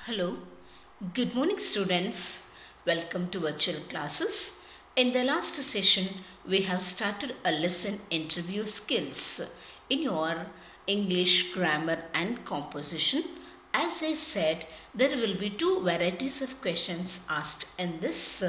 Hello, good morning, students. Welcome to virtual classes. In the last session, we have started a lesson interview skills in your English grammar and composition. As I said, there will be two varieties of questions asked in this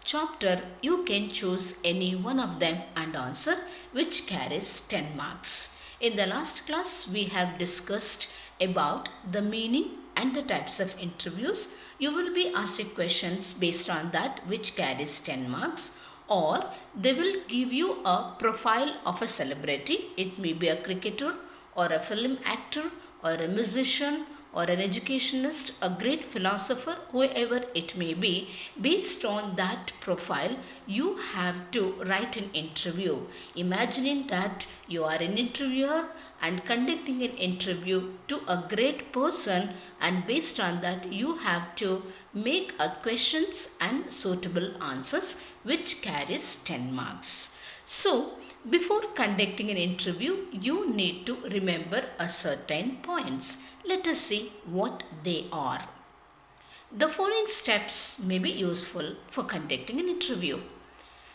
chapter. You can choose any one of them and answer, which carries 10 marks. In the last class, we have discussed about the meaning and the types of interviews. You will be asked questions based on that which carries 10 marks, or they will give you a profile of a celebrity. It may be a cricketer or a film actor or a musician or an educationist, a great philosopher, whoever it may be. Based on that profile, you have to write an interview. Imagining that you are an interviewer and conducting an interview to a great person, and based on that, you have to make a questions and suitable answers which carries 10 marks. So, before conducting an interview, you need to remember a certain points. Let us see what they are. The following steps may be useful for conducting an interview.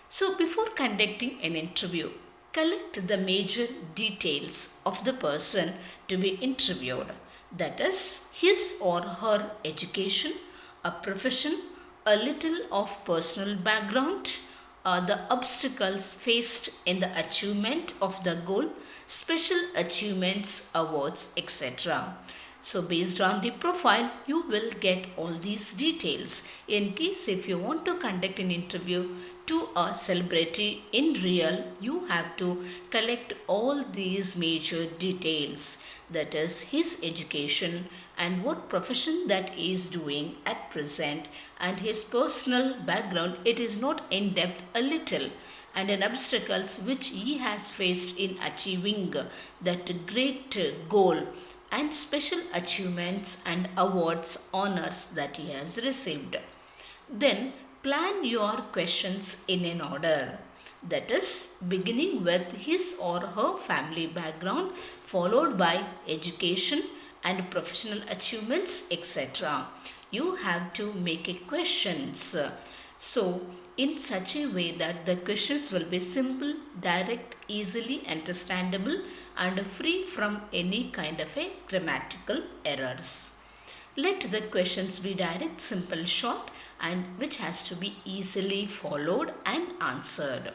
So, before conducting an interview, collect the major details of the person to be interviewed. That is, his or her education, a profession, a little of personal background, the obstacles faced in the achievement of the goal, special achievements, awards, etc. So based on the profile, you will get all these details. In case if you want to conduct an interview to a celebrity in real, you have to collect all these major details. That is his education and what profession that he is doing at present, and his personal background. It is not in depth, a little, and an obstacles which he has faced in achieving that great goal, and special achievements and awards, honors that he has received. Then plan your questions in an order. That is, beginning with his or her family background, followed by education and professional achievements, etc. You have to make a questions. So, in such a way that the questions will be simple, direct, easily understandable, and free from any kind of a grammatical errors. Let the questions be direct, simple, short, and which has to be easily followed and answered.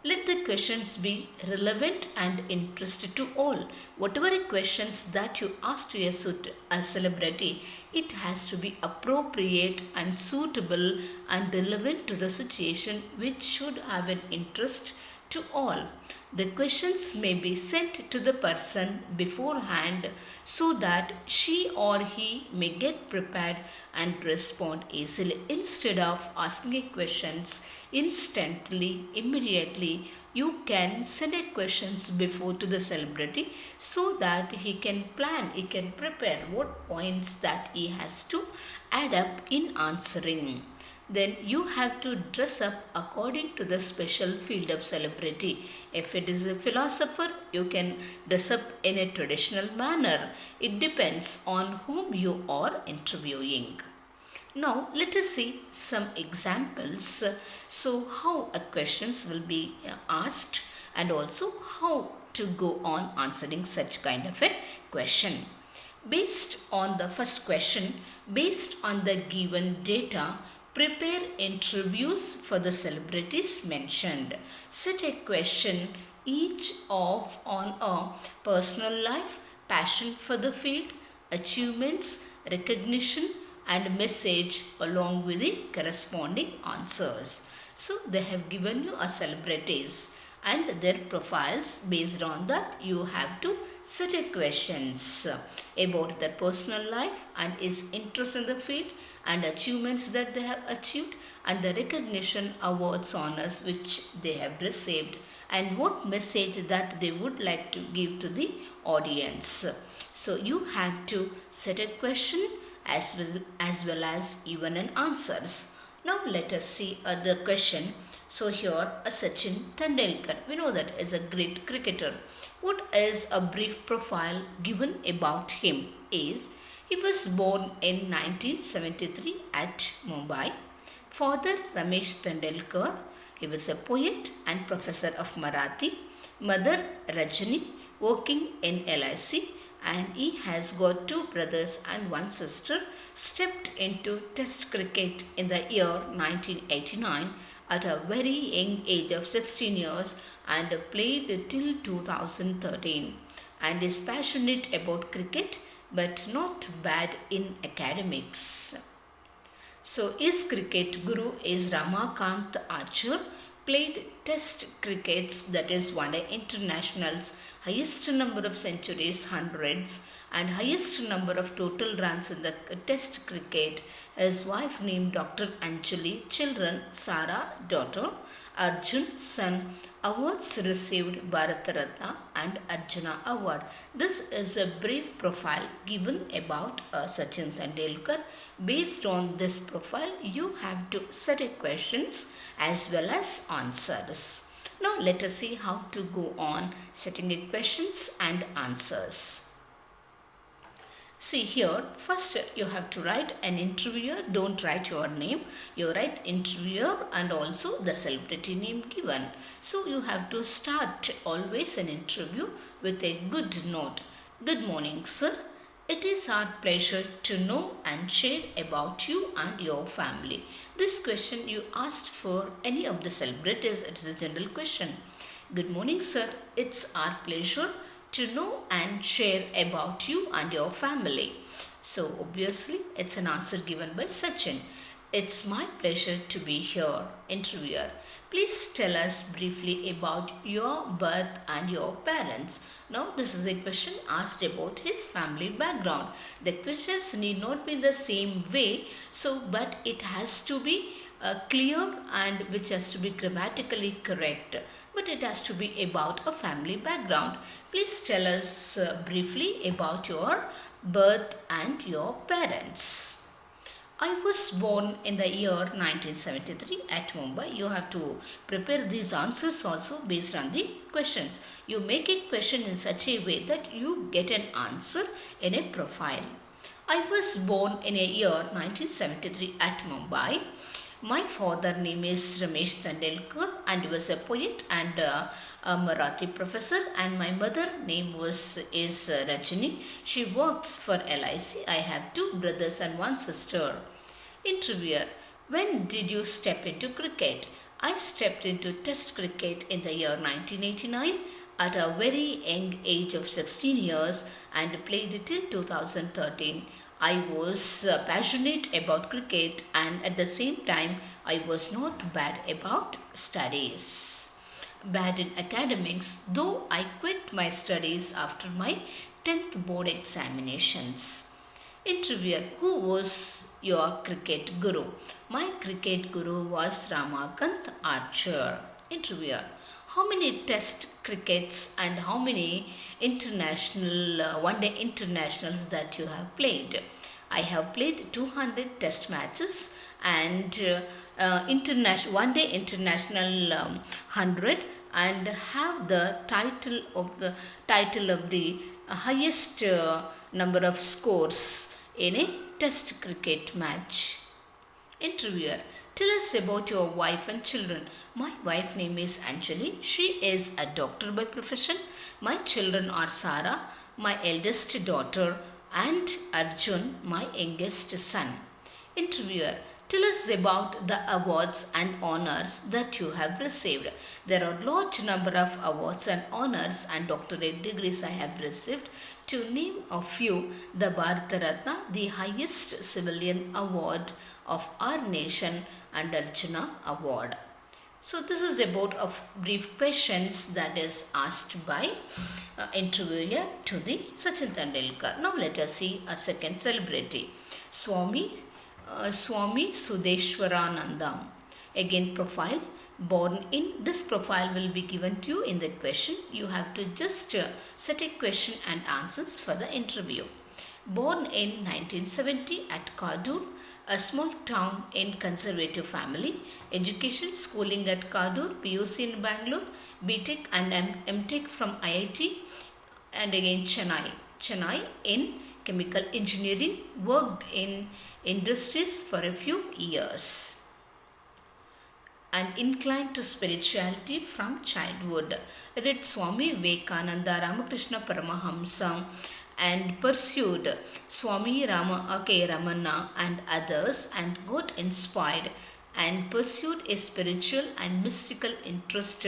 Let the questions be relevant and interested to all. Whatever questions that you ask to a celebrity, it has to be appropriate and suitable and relevant to the situation, which should have an interest to all. The questions may be sent to the person beforehand so that she or he may get prepared and respond easily. Instead of asking a questions instantly, immediately, you can send a questions before to the celebrity so that he can plan, he can prepare what points that he has to add up in answering. Then you have to dress up according to the special field of celebrity. If it is a philosopher, you can dress up in a traditional manner. It depends on whom you are interviewing. Now let us see some examples. So how a questions will be asked, and also how to go on answering such kind of a question. Based on the first question, based on the given data, prepare interviews for the celebrities mentioned. Set a question each of on a personal life, passion for the field, achievements, recognition, and message along with the corresponding answers. So they have given you a celebrities and their profiles. Based on that, you have to set a questions about their personal life and his interest in the field and achievements that they have achieved, and the recognition, awards, honors which they have received, and what message that they would like to give to the audience. So you have to set a question as well as even an answers. Now let us see the question. So here a Sachin Tendulkar, we know that is a great cricketer. What is a brief profile given about him is He was born in 1973 at Mumbai. Father Ramesh Tendulkar, he was a poet and professor of Marathi. Mother Rajani, working in LIC, and he has got two brothers and one sister. Stepped into Test cricket in the year 1989 at a very young age of 16 years and played till 2013, and is passionate about cricket but not bad in academics. So, his cricket guru is Ramakant Archer, played test crickets, that is one day internationals, highest number of centuries, hundreds, and highest number of total runs in the test cricket. His wife named Dr. Anjali, children Sara, daughter, Arjun, son. Awards received Bharat Ratna and Arjuna Award. This is a brief profile given about Sachin Tendulkar. Based on this profile, you have to set a questions as well as answers. Now let us see how to go on setting a questions and answers. See here, first you have to write an interviewer. Don't write your name. You write interviewer and also the celebrity name given. So you have to start always an interview with a good note. Good morning, sir. It is our pleasure to know and share about you and your family. This question you asked for any of the celebrities. It is a general question. Good morning, sir. It's our pleasure to know and share about you and your family. So obviously it's an answer given by Sachin. It's my pleasure to be here. Interviewer, please tell us briefly about your birth and your parents. Now this is a question asked about his family background. The questions need not be the same way, but it has to be clear and which has to be grammatically correct, but it has to be about a family background. Please tell us briefly about your birth and your parents. I was born in the year 1973 at Mumbai. You have to prepare these answers also based on the questions. You make a question in such a way that you get an answer in a profile. I was born in a year 1973 at Mumbai. My father name is Ramesh Tendulkar and he was a poet and a Marathi professor, and my mother name is Rajani. She works for LIC. I have two brothers and one sister. Interviewer, when did you step into cricket? I stepped into Test cricket in the year 1989 at a very young age of 16 years and played till 2013. I was passionate about cricket and at the same time I was not bad about studies. Bad in academics, though I quit my studies after my 10th board examinations. Interviewer, who was your cricket guru? My cricket guru was Ramakant Archer. Interviewer, how many test crickets and how many international one day internationals that you have played? I have played 200 test matches and international one day international 100, and have the title of the highest number of scores in a test cricket match. Interviewer, tell us about your wife and children. My wife name is Anjali. She is a doctor by profession. My children are Sara, my eldest daughter, and Arjun, my youngest son. Interviewer, tell us about the awards and honors that you have received. There are large number of awards and honors and doctorate degrees I have received. To name a few, the Bharat Ratna, the highest civilian award of our nation, and Arjuna Award. So this is about of brief questions that is asked by interviewer to the Sachin Tendulkar. Now let us see a second celebrity, Swami Sudeshwaranandam. Again profile. Born in this profile will be given to you in the question. You have to just set a question and answers for the interview. Born in 1970 at Kadur, a small town in conservative family. Education, schooling at Kadur, PUC in Bangalore, BTech and MTech from IIT, and again Chennai in chemical engineering, worked in industries for a few years, and inclined to spirituality from childhood. Read Swami Vivekananda, Ramakrishna Paramahamsa, and pursued Swami Rama K. Ramana and others, and got inspired and pursued a spiritual and mystical interest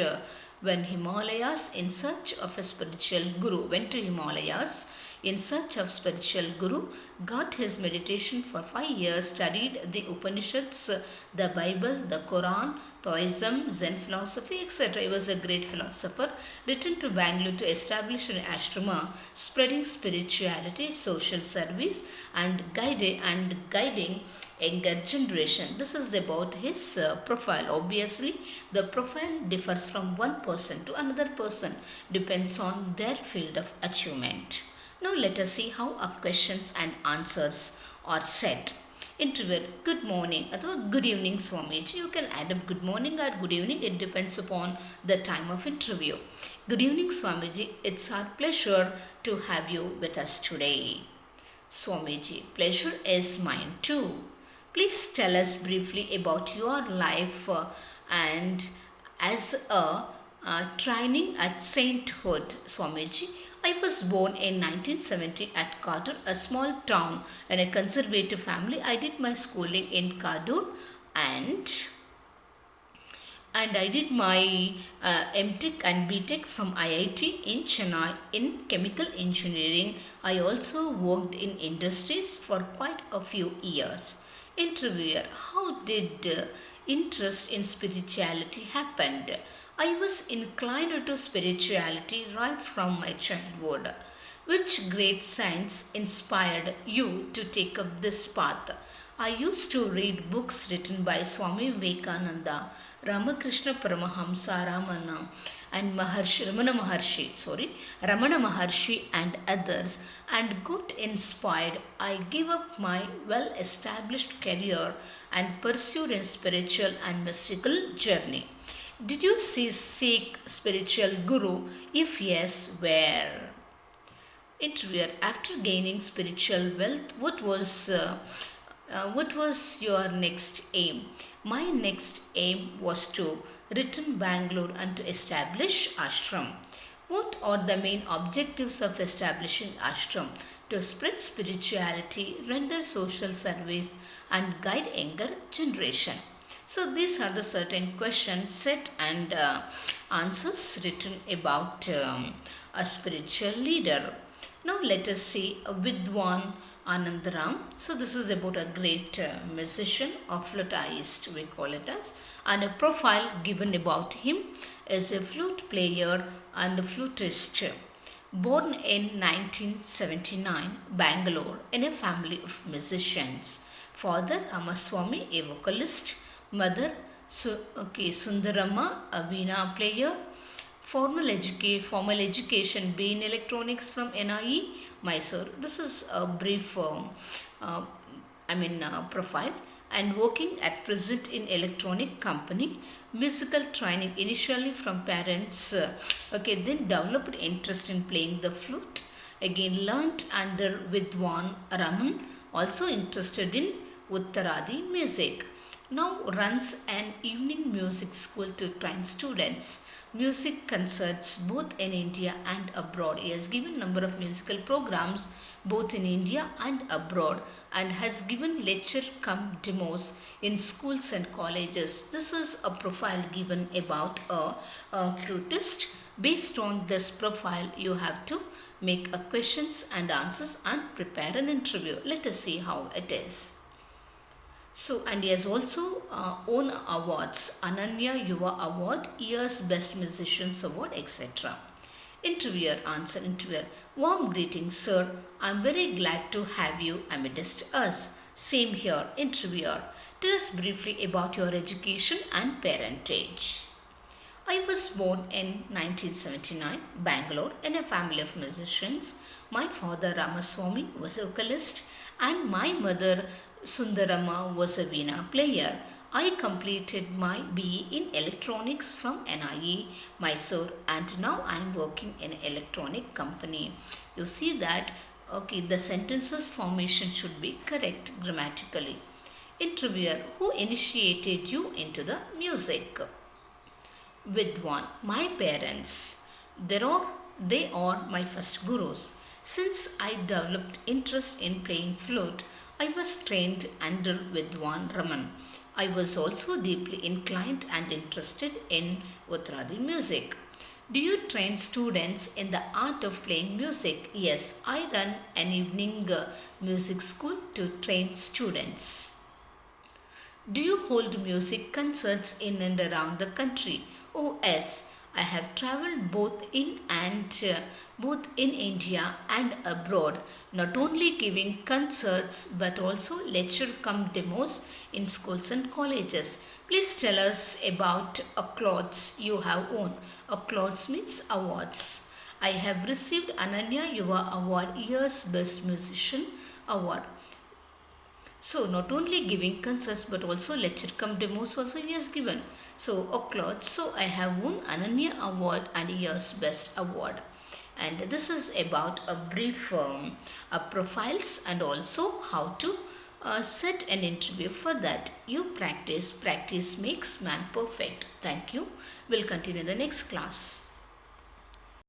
when Himalayas in search of a spiritual guru. Went to Himalayas in search of spiritual guru, got his meditation for 5 years, studied the Upanishads, the Bible, the Quran, Taoism, Zen philosophy, etc. He was a great philosopher. Returned to Bangalore to establish an ashrama, spreading spirituality, social service, and guiding younger generation. This is about his profile. Obviously, the profile differs from one person to another person, depends on their field of achievement. Now let us see how our questions and answers are set. Interviewer, good morning or good evening Swamiji. You can add up good morning or good evening. It depends upon the time of interview. Good evening Swamiji. It's our pleasure to have you with us today. Swamiji, pleasure is mine too. Please tell us briefly about your life and as a training at sainthood. Swamiji, I was born in 1970 at Kadur, a small town in a conservative family. I did my schooling in Kadur and I did my MTech and BTech from IIT in Chennai in chemical engineering. I also worked in industries for quite a few years. Interviewer, how did interest in spirituality happened? I was inclined to spirituality right from my childhood. Which great saints inspired you to take up this path? I used to read books written by Swami Vivekananda, Ramakrishna Paramahamsa Ramana, and Ramana Maharshi and others, and got inspired. I gave up my well-established career and pursued a spiritual and mystical journey. Did you seek spiritual guru? If yes, where? Interviewer, after gaining spiritual wealth, what was your next aim? My next aim was to return Bangalore and to establish ashram. What are the main objectives of establishing ashram? To spread spirituality, render social service, and guide younger generation. So these are the certain questions set and answers written about a spiritual leader. Now let us see Vidwan Anandaram. So this is about a great musician, a flutist we call it as, and a profile given about him is a flute player and a flutist. Born in 1979, Bangalore, in a family of musicians. Father Ramaswamy, a vocalist. Mother Sundarama, a veena player. Formal education B in electronics from NIE, Mysore. This is a brief profile, and working at present in electronic company. Musical training initially from parents, then developed interest in playing the flute. Again learnt under Vidwan Raman, also interested in Uttaradi music. Now runs an evening music school to train students. Music concerts both in India and abroad. He has given number of musical programs both in India and abroad, and has given lecture cum demos in schools and colleges. This is a profile given about a flutist. Based on this profile, you have to make a questions and answers and prepare an interview. Let us see how it is. So, and he has also won awards, Ananya Yuva Award, Year's Best Musicians Award, etc. Interviewer, warm greetings, sir. I am very glad to have you amidst us. Same here. Interviewer, tell us briefly about your education and parentage. I was born in 1979, Bangalore, in a family of musicians. My father Ramaswamy was a vocalist, and my mother Sundarama was a veena player. I completed my BE in electronics from NIE, Mysore, and now I am working in an electronic company. You see that Okay, the sentences formation should be correct grammatically. Interviewer, who initiated you into the music? Vidwan, my parents. They are my first gurus. Since I developed interest in playing flute, I was trained under Vidwan Raman. I was also deeply inclined and interested in Uttaradi music. Do you train students in the art of playing music? Yes, I run an evening music school to train students. Do you hold music concerts in and around the country? Oh yes, I have traveled both in India and abroad, not only giving concerts but also lecture cum demos in schools and colleges. Please tell us about applauds you have won. Applauds means awards. I have received Ananya Yuva Award, Year's Best Musician Award. So not only giving concerts but also lecture cum demos also he has given. So applauds. So I have won Ananya Award and Year's Best Award. And this is about a brief profiles and also how to set an interview. For that you practice. Practice makes man perfect. Thank you. We'll continue the next class.